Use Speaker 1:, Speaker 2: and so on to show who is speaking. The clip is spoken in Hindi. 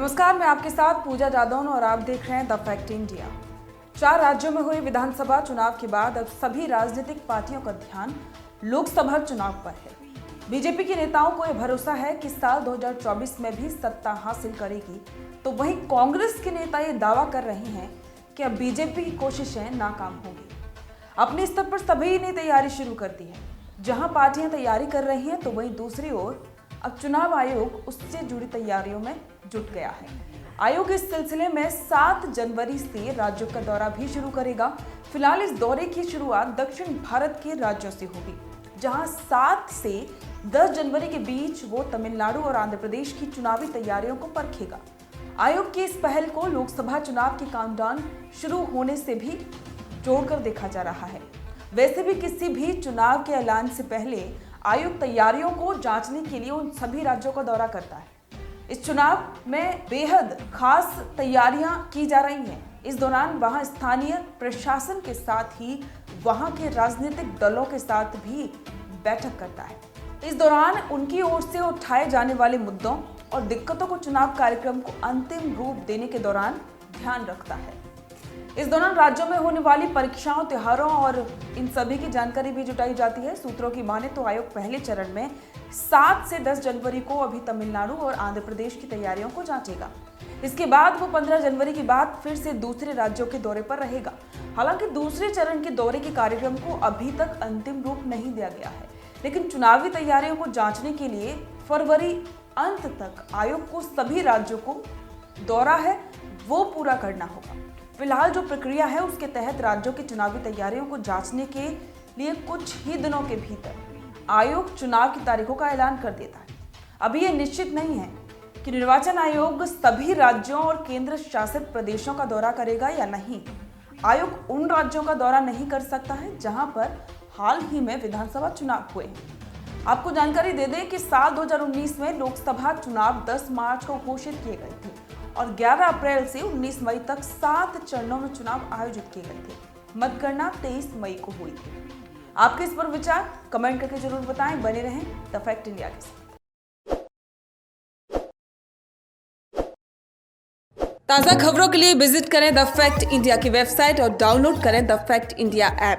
Speaker 1: नमस्कार, मैं आपके साथ पूजा जादौन और आप देख रहे हैं द फैक्ट इंडिया। 4 राज्यों में हुए विधानसभा चुनाव के बाद अब सभी राजनीतिक पार्टियों का ध्यान लोकसभा चुनाव पर है। बीजेपी के नेताओं को यह भरोसा है कि साल 2024 में भी सत्ता हासिल करेगी, तो वहीं कांग्रेस के नेता ये दावा कर रहे हैं कि अब बीजेपी की कोशिशें नाकाम होंगी। अपने स्तर पर सभी ने तैयारी शुरू कर दी है। जहां पार्टियां तैयारी कर रही हैं, तो वहीं दूसरी ओर अब चुनाव आयोग उससे जुड़ी तैयारियों में जुट गया है। आयोग इस सिलसिले में 7 जनवरी से राज्यों का दौरा भी शुरू करेगा। फिलहाल इस दौरे की शुरुआत दक्षिण भारत के राज्यों से होगी, जहां 7 से 10 जनवरी के बीच वो तमिलनाडु और आंध्र प्रदेश की चुनावी तैयारियों को परखेगा। आयोग की इस पहल को लोकसभा चुनाव की काउंटडाउन शुरू होने से भी जोड़कर देखा जा रहा है। वैसे भी किसी भी चुनाव के ऐलान से पहले आयोग तैयारियों को जांचने के लिए उन सभी राज्यों का दौरा करता है। इस चुनाव में बेहद खास तैयारियां की जा रही हैं। इस दौरान वहां स्थानीय प्रशासन के साथ ही वहां के राजनीतिक दलों के साथ भी बैठक करता है। इस दौरान उनकी ओर से उठाए जाने वाले मुद्दों और दिक्कतों को चुनाव कार्यक्रम को अंतिम रूप देने के दौरान ध्यान रखता है। इस दौरान राज्यों में होने वाली परीक्षाओं, त्योहारों और इन सभी की जानकारी भी जुटाई जाती है। सूत्रों की माने तो आयोग पहले चरण में 7 से 10 जनवरी को अभी तमिलनाडु और आंध्र प्रदेश की तैयारियों को जांचेगा। इसके बाद वो 15 जनवरी के बाद फिर से दूसरे राज्यों के दौरे पर रहेगा। हालांकि दूसरे चरण के दौरे के कार्यक्रम को अभी तक अंतिम रूप नहीं दिया गया है, लेकिन चुनावी तैयारियों को जांचने के लिए फरवरी अंत तक आयोग को सभी राज्यों को दौरा है वो पूरा करना होगा। फिलहाल जो प्रक्रिया है उसके तहत राज्यों की चुनावी तैयारियों को जांचने के लिए कुछ ही दिनों के भीतर आयोग चुनाव की तारीखों का ऐलान कर देता है। अभी यह निश्चित नहीं है कि निर्वाचन आयोग सभी राज्यों और केंद्र शासित प्रदेशों का दौरा करेगा या नहीं। आयोग उन राज्यों का दौरा नहीं कर सकता है जहां पर हाल ही में विधानसभा चुनाव हुए हैं। आपको जानकारी दे दें कि साल 2019 में लोकसभा चुनाव 10 मार्च को घोषित किए गए थे और 11 अप्रैल से 19 मई तक 7 चरणों में चुनाव आयोजित किए गए थे। मतगणना 23 मई को हुई थी। आपके इस पर विचार कमेंट करके जरूर बताएं। बने रहें द फैक्ट इंडिया के साथ। ताज़ा खबरों के लिए विजिट करें द फैक्ट इंडिया की वेबसाइट और डाउनलोड करें द फैक्ट इंडिया ऐप।